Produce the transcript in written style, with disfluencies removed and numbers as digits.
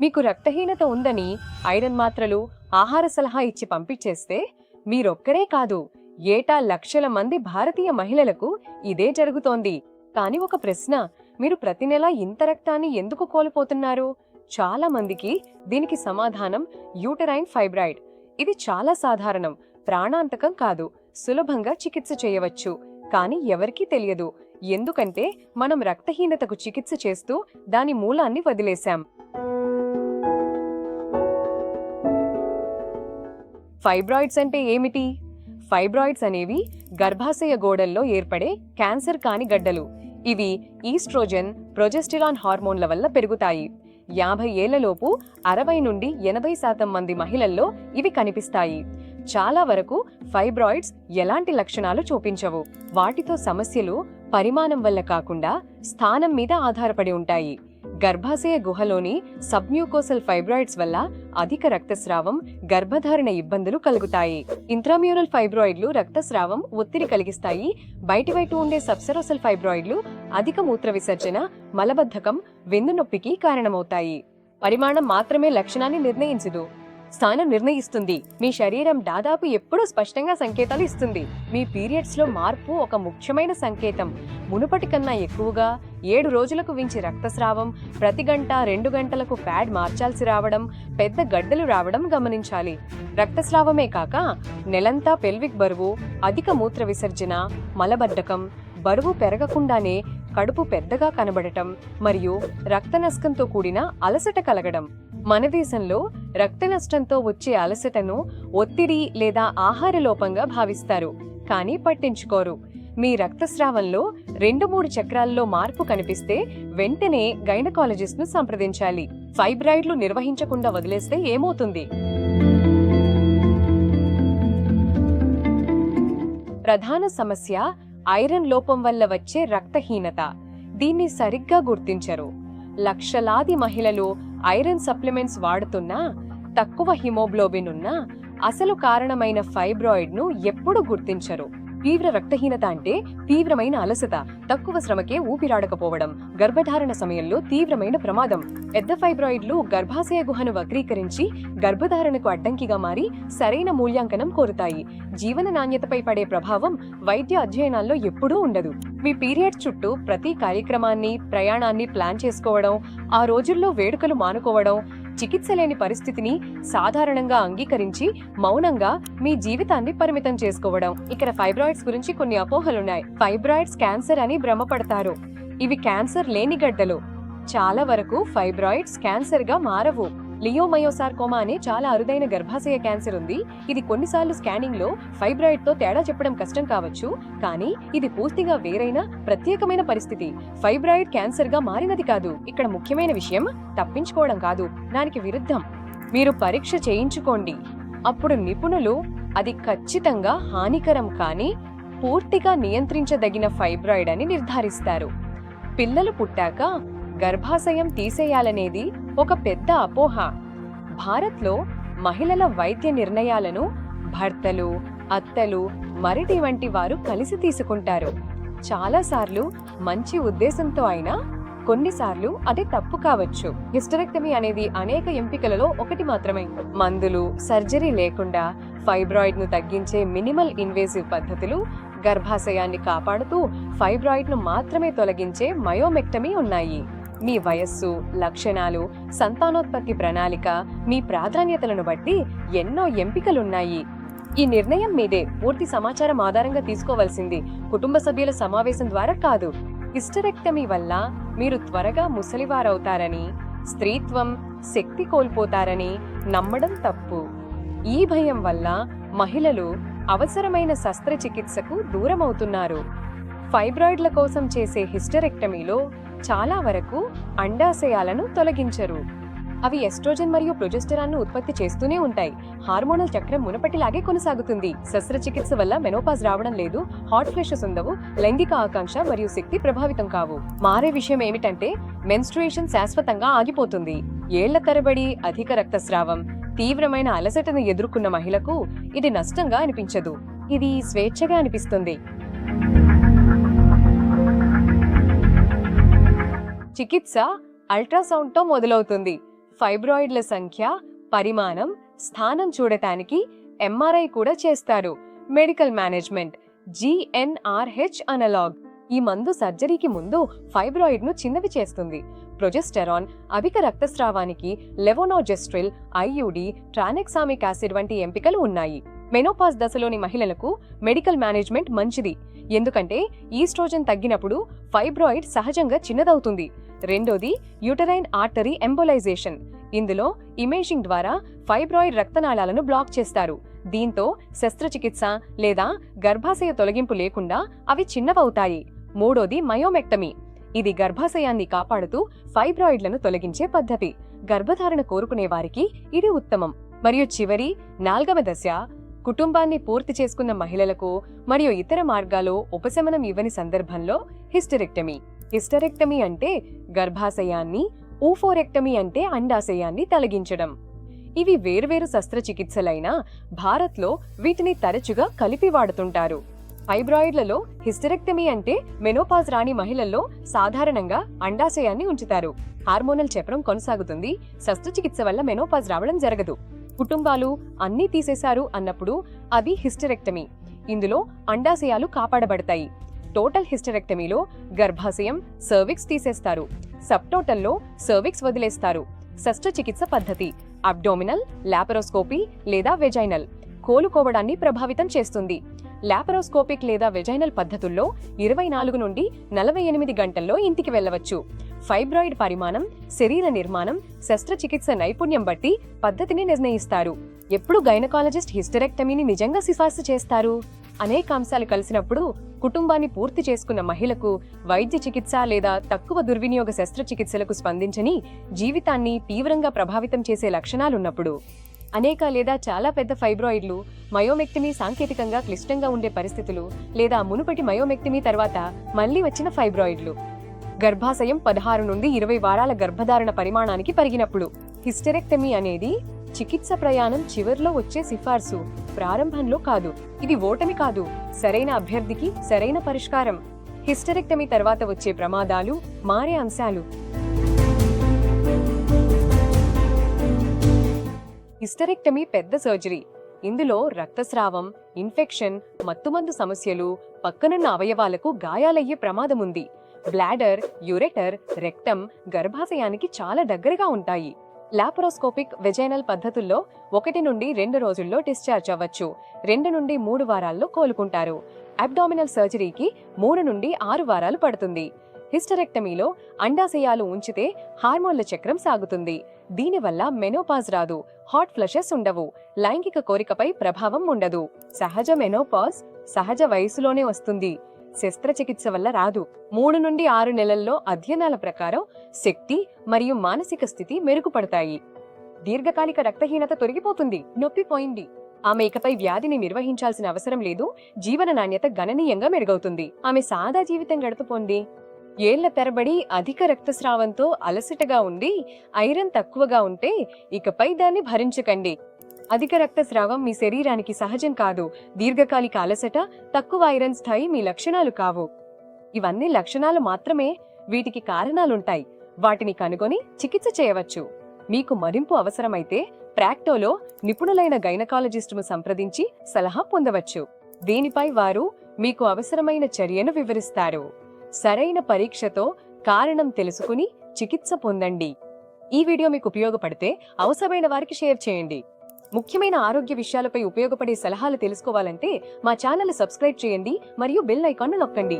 మీకు రక్తహీనత ఉందని ఐరన్ మాత్రలు, ఆహార సలహా ఇచ్చి పంపించేస్తే మీరొక్కరే కాదు, ఏటా లక్షల మంది భారతీయ మహిళలకు ఇదే జరుగుతోంది. కానీ ఒక ప్రశ్న, మీరు ప్రతి నెలా ఇంత రక్తాన్ని ఎందుకు కోల్పోతున్నారు? చాలా మందికి దీనికి సమాధానం యూటరైన్ ఫైబ్రాయిడ్. ఇది చాలా సాధారణం, ప్రాణాంతకం కాదు, సులభంగా చికిత్స చేయవచ్చు. కానీ ఎవరికీ తెలియదు, ఎందుకంటే మనం రక్తహీనతకు చికిత్స చేస్తూ దాని మూలాన్ని వదిలేశాం. ఫైబ్రాయిడ్స్ అంటే ఏమిటి? ఫైబ్రాయిడ్స్ అనేవి గర్భాశయ గోడల్లో ఏర్పడే క్యాన్సర్ కాని గడ్డలు. ఇవి ఈస్ట్రోజెన్, ప్రొజెస్టెరాన్ హార్మోన్ల వల్ల పెరుగుతాయి. 50 ఏళ్లలోపు 60 నుండి 80% మంది మహిళల్లో ఇవి కనిపిస్తాయి. చాలా వరకు ఫైబ్రాయిడ్స్ ఎలాంటి లక్షణాలు చూపించవు. వాటితో సమస్యలు పరిమాణం వల్ల కాకుండా స్థానం మీద ఆధారపడి ఉంటాయి. గర్భాశయ గుహలోని సబ్మ్యూకోసల్ ఫైబ్రాయిడ్స్ వల్ల అధిక రక్తస్రావం, గర్భధారణ ఇబ్బందులు కలుగుతాయి. ఇంట్రామ్యూరల్ ఫైబ్రాయిడ్లు రక్తస్రావం, ఒత్తిడి కలిగిస్తాయి. బయటి వైపు ఉండే సబ్సెరోసల్ ఫైబ్రాయిడ్లు అధిక మూత్ర విసర్జన, మలబద్ధకం, వెన్నునొప్పికి కారణమవుతాయి. పరిమాణం మాత్రమే లక్షణాన్ని నిర్ణయించదు, స్థానం నిర్ణయిస్తుంది. మీ శరీరం దాదాపు ఎప్పుడూ స్పష్టంగా సంకేతాలు ఇస్తుంది. మీ పీరియడ్స్ లో మార్పు ఒక ముఖ్యమైన సంకేతం. మునుపటి కన్నా ఎక్కువగా 7 రోజులకు మించి రక్తస్రావం, ప్రతి గంట 2 గంటలకు ప్యాడ్ మార్చాల్సి రావడం, పెద్ద గడ్డలు రావడం గమనించాలి. రక్తస్రావమే కాక నెలంతా పెల్విక్ బరువు, అధిక మూత్ర విసర్జన, మలబద్ధకం, బరువు పెరగకుండానే కడుపు పెద్దగా కనబడటం మరియు రక్త నష్టంతో కూడిన అలసట కలగడం. మన దేశంలో రక్త నష్టంతో వచ్చే అలసటను ఒత్తిడి లేదా ఆహార లోపంగా భావిస్తారు, కానీ పట్టించుకోరు. మీ రక్తస్రావంలో 2-3 చక్రాల్లో మార్పు కనిపిస్తే వెంటనే గైనకాలజిస్ట్ ను సంప్రదించాలి. ఫైబ్రాయిడ్లు నిర్వహించకుండా వదిలేస్తే ఏమవుతుంది? ప్రధాన సమస్య ఐరన్ లోపం వల్ల వచ్చే రక్తహీనత. దీన్ని సరిగ్గా గుర్తించరు. లక్షలాది మహిళలు ఐరన్ సప్లిమెంట్స్ వాడుతున్నా, తక్కువ హిమోగ్లోబిన్ ఉన్నా అసలు కారణమైన ఫైబ్రాయిడ్ ను ఎప్పుడూ గుర్తించరు. తీవ్ర రక్తహీనత అంటే తీవ్రమైన అలసట, తక్కువ శ్రమకే ఊపిరాడకపోవడం, గర్భధారణ సమయంలో తీవ్రమైన ప్రమాదం. పెద్ద ఫైబ్రాయిడ్లు గర్భాశయ గుహను వక్రీకరించి గర్భధారణకు అడ్డంకిగా మారి సరైన మూల్యాంకనం కోరుతాయి. జీవన నాణ్యతపై పడే ప్రభావం వైద్య అధ్యయనాల్లో ఎప్పుడూ ఉండదు. మీ పీరియడ్స్ చుట్టూ ప్రతి కార్యక్రమాన్ని, ప్రయాణాన్ని ప్లాన్ చేసుకోవడం, ఆ రోజుల్లో వేడుకలు మానుకోవడం, చికిత్స లేని పరిస్థితిని సాధారణంగా అంగీకరించి మౌనంగా మీ జీవితాన్ని పరిమితం చేసుకోవడం. ఇక్కడ ఫైబ్రాయిడ్స్ గురించి కొన్ని అపోహలున్నాయి. ఫైబ్రాయిడ్స్ క్యాన్సర్ అని భ్రమపడతారు. ఇవి క్యాన్సర్ లేని గడ్డలు. చాలా వరకు ఫైబ్రాయిడ్స్ క్యాన్సర్ గా మారవు. లియోమయోసార్కోమా అనే చాలా అరుదైన గర్భాశయ క్యాన్సర్ ఉంది. ఇది కొన్నిసార్లు స్కానింగ్ లో ఫైబ్రాయిడ్ తో తేడా చెప్పడం కష్టం కావచ్చు, కానీ ఇది పూర్తిగా వేరైన ప్రత్యేకమైన పరిస్థితి. ఫైబ్రాయిడ్ క్యాన్సర్ గా మారినది కాదు. ఇక్కడ ముఖ్యమైన విషయం తప్పించుకోవడం కాదు, దానికి విరుద్ధం. మీరు పరీక్ష చేయించుకోండి. అప్పుడు నిపుణులు అది ఖచ్చితంగా హానికరం కానీ పూర్తిగా నియంత్రించదగిన ఫైబ్రాయిడ్ అని నిర్ధారిస్తారు. పిల్లలు పుట్టాక గర్భాశయం తీసేయాలనేది ఒక పెద్ద అపోహ. భారత్లో మహిళల వైద్య నిర్ణయాలను భర్తలు, అత్తలు, మరిది వంటి వారు కలిసి తీసుకుంటారు. చాలాసార్లు మంచి ఉద్దేశంతో అయినా కొన్నిసార్లు అది తప్పు కావచ్చు. హిస్టరెక్టమీ అనేది అనేక ఎంపికలలో ఒకటి మాత్రమే. మందులు, సర్జరీ లేకుండా ఫైబ్రాయిడ్ ను తగ్గించే మినిమల్ ఇన్వేసివ్ పద్ధతులు, గర్భాశయాన్ని కాపాడుతూ ఫైబ్రాయిడ్ ను మాత్రమే తొలగించే మయోమెక్టమీ ఉన్నాయి. మీ వయస్సు, లక్షణాలు, సంతానోత్పత్తి ప్రణాళిక, మీ ప్రాధాన్యతలను బట్టి ఎన్నో ఎంపికలున్నాయి. ఈ నిర్ణయం మీదే. పూర్తి సమాచారం ఆధారంగా తీసుకోవాల్సింది, కుటుంబ సభ్యుల సమావేశం ద్వారా కాదు. హిస్టరెక్టమీ వల్ల మీరు త్వరగా ముసలివారవుతారని, స్త్రీత్వం, శక్తి కోల్పోతారని నమ్మడం తప్పు. ఈ భయం వల్ల మహిళలు అవసరమైన శస్త్రచికిత్సకు దూరమవుతున్నారు. ఫైబ్రాయిడ్ల కోసం చేసే హిస్టరెక్టమీలో చాలా వరకు అండాశయాలను తొలగించరు. అవి ఎస్ట్రోజన్ మరియు ప్రొజెస్టెరాన్ ను ఉత్పత్తి చేస్తూనే ఉంటాయి. హార్మోనల్ చక్రం మునపటిలాగే కొనసాగుతుంది. శస్త్రచికిత్స వల్ల మెనోపాజ్ రావడం లేదు, హాట్ ఫ్లాషెస్ ఉండవు, లైంగిక ఆకాంక్ష మరియు శక్తి ప్రభావితం కావు. మారే విషయం ఏమిటంటే మెన్స్ట్రుయేషన్ శాశ్వతంగా ఆగిపోతుంది. ఏళ్ల తరబడి అధిక రక్తస్రావం, తీవ్రమైన అలసటను ఎదుర్కొన్న మహిళకు ఇది నష్టంగా అనిపించదు, ఇది స్వేచ్ఛగా అనిపిస్తుంది. చికిత్స అల్ట్రాసౌండ్ తో మొదలవుతుంది. ఫైబ్రాయిడ్ల సంఖ్య, పరిమాణం, స్థానం చూడటానికి ఎంఆర్ఐ కూడా చేస్తారు. Medical management GnRH analogue. ఈ మందు సర్జరీకి ముందు ఫైబ్రాయిడ్ ను చిన్నవి చేస్తుంది. ప్రొజెస్టెరాన్, అధిక రక్తస్రావానికి లెవోనోజెస్ట్రిల్, IUD, ట్రానెక్సామిక్ యాసిడ్ వంటి ఎంపికలు ఉన్నాయి. మెనోపాజ్ దశలోని మహిళలకు మెడికల్ మేనేజ్మెంట్ మంచిది, ఎందుకంటే ఈస్ట్రోజన్ తగ్గినప్పుడు ఫైబ్రాయిడ్ సహజంగా చిన్నదవుతుంది. రెండోది యూటరైన్ ఆర్టరీ ఎంబోలైజేషన్. ఇందులో ఇమేజింగ్ ద్వారా ఫైబ్రాయిడ్ రక్తనాళాలను బ్లాక్ చేస్తారు. దీంతో శస్త్రచికిత్స లేదా గర్భాశయ తొలగింపు లేకుండా అవి చిన్నవవుతాయి. మూడోది మయోమెక్టమీ. ఇది గర్భాశయాన్ని కాపాడుతూ ఫైబ్రాయిడ్లను తొలగించే పద్ధతి. గర్భధారణ కోరుకునే వారికి ఇది ఉత్తమం. మరియు చివరి 4వ దశ, కుటుంబాన్ని పూర్తి చేసుకున్న మహిళలకు మరియు ఇతర మార్గాల్లో ఉపశమనం ఇవ్వని సందర్భంలో హిస్టెరెక్టమీ. హిస్టెరెక్టమీ అంటే గర్భాశయాన్ని, ఊఫోరెక్టమీ అంటే అండాశయాన్ని తొలగించడం. ఇవి వేర్వేరు శస్త్రచికిత్సలైనా భారత్లో వీటిని తరచుగా కలిపి వాడుతుంటారు. ఫైబ్రాయిడ్లలో హిస్టెరెక్టమీ అంటే మెనోపాజ్ రాని మహిళల్లో సాధారణంగా అండాశయాన్ని ఉంచుతారు. హార్మోనల్ చక్రం కొనసాగుతుంది. శస్త్రచికిత్స వల్ల మెనోపాజ్ రావడం జరగదు. కుటుంబాలు అన్నీ తీసేశారు అన్నప్పుడు అది హిస్టెరెక్టమీ. ఇందులో అండాశయాలు కాపాడబడతాయి. టోటల్ హిస్టెరెక్టమీలో గర్భాశయం, సర్విక్స్ తీసేస్తారు. సబ్టోటల్లో సర్విక్స్ వదిలేస్తారు. శస్త్రచికిత్స పద్ధతి అబ్డోమినల్, లాపరోస్కోపీ లేదా వెజైనల్. కోలుకోవడాన్ని ప్రభావితం చేస్తుంది. లాపరోస్కోపిక్ లేదా వెజైనల్ పద్ధతుల్లో 24 నుండి 48 గంటల్లో ఇంటికి వెళ్ళవచ్చు. ఫైబ్రాయిడ్ పరిమాణం, శరీర నిర్మాణం, శస్త్రచికిత్స నైపుణ్యం బట్టి పద్ధతిని నిర్ణయిస్తారు. ఎప్పుడు గైనకాలజిస్ట్ హిస్టెరెక్టమీని నిజంగా సిఫార్సు చేస్తారు? అనేక అంశాలు కలిసినప్పుడు కుటుంబాన్ని పూర్తి చేసుకున్న మహిళకు వైద్య చికిత్స లేదా తక్కువ దుర్వినియోగ శస్త్రచికిత్సలకు స్పందించని, జీవితాన్ని తీవ్రంగా ప్రభావితం చేసే లక్షణాలున్నప్పుడు, అనేక లేదా చాలా పెద్ద ఫైబ్రాయిడ్లు, మయోమెక్టమీ సాంకేతికంగా క్లిష్టంగా ఉండే పరిస్థితులు, లేదా మునుపటి మయోమెక్టమీ తర్వాత మళ్లీ వచ్చిన ఫైబ్రాయిడ్లు, గర్భాశయం 16 నుండి 20 వారాల గర్భధారణ పరిమాణానికి పెరిగినప్పుడు. హిస్టెరెక్టమీ అనేది చికిత్స ప్రయాణం చివర్లో వచ్చే సిఫార్సు, ప్రారంభంలో కాదు. ఇది ఓటమి కాదు, సరైన అభ్యర్థికి సరైన పరిష్కారం. హిస్టెరెక్టమీ తర్వాత వచ్చే ప్రమాదాలు, మారే అంశాలు. హిస్టెరెక్టమీ పెద్ద సర్జరీ. ఇందులో రక్తస్రావం, ఇన్ఫెక్షన్, మత్తుమందు సమస్యలు, పక్కనున్న అవయవాలకు గాయాలయ్యే ప్రమాదముంది. బ్లాడర్, యూరెటర్, రెక్టం గర్భాశయానికి చాలా దగ్గరగా ఉంటాయి. లాపరోస్కోపిక్, వెజైనల్ పద్ధతుల్లో 1 నుండి 2 రోజుల్లో డిశ్చార్జ్ అవ్వచ్చు. 2 నుండి 3 వారాల్లో కోలుకుంటారు. అబ్డామినల్ సర్జరీకి 3 నుండి 6 వారాలు పడుతుంది. హిస్టెరెక్టమీలో అండాశయాలు ఉంచితే హార్మోన్ల చక్రం సాగుతుంది. దీనివల్ల మెనోపాజ్ రాదు, హాట్ ఫ్లషెస్ ఉండవు, లైంగిక కోరికపై ప్రభావం ఉండదు. సహజ మెనోపాజ్ సహజ వయసులోనే వస్తుంది, శస్త్రచికిత్స వల్ల రాదు. 3 నుండి 6 నెలల్లో అధ్యయనాల ప్రకారం శక్తి మరియు మానసిక స్థితి మెరుగుపడతాయి. దీర్ఘకాలిక రక్తహీనత తొలగిపోతుంది, నొప్పి పోయింది. ఆమె ఇకపై వ్యాధిని నిర్వహించాల్సిన అవసరం లేదు. జీవన నాణ్యత గణనీయంగా మెరుగవుతుంది. ఆమె సాదా జీవితం గడుపుతోంది. ఏళ్ల తరబడి అధిక రక్తస్రావంతో అలసటగా ఉండి ఐరన్ తక్కువగా ఉంటే ఇకపై దాన్ని భరించకండి. అధిక రక్తస్రావం మీ శరీరానికి సహజం కాదు. దీర్ఘకాలిక అలసట, తక్కువ ఐరన్ స్థాయి మీ లక్షణాలు కావు. ఇవన్నీ లక్షణాలు మాత్రమే. వీటికి కారణాలుంటాయి. వాటిని కనుగొని చికిత్స చేయవచ్చు. మీకు మరింపు అవసరమైతే ప్రాక్టోలో నిపుణులైన గైనకాలజిస్టును సంప్రదించి సలహా పొందవచ్చు. దీనిపై వారు మీకు అవసరమైన చర్యను వివరిస్తారు. సరైన పరీక్షతో కారణం తెలుసుకుని చికిత్స పొందండి. ఈ వీడియో మీకు ఉపయోగపడితే అవసరమైన వారికి షేర్ చేయండి. ముఖ్యమైన ఆరోగ్య విషయాలపై ఉపయోగపడే సలహాలు తెలుసుకోవాలంటే మా ఛానల్ సబ్స్క్రైబ్ చేయండి మరియు బెల్ ఐకాన్ నొక్కండి.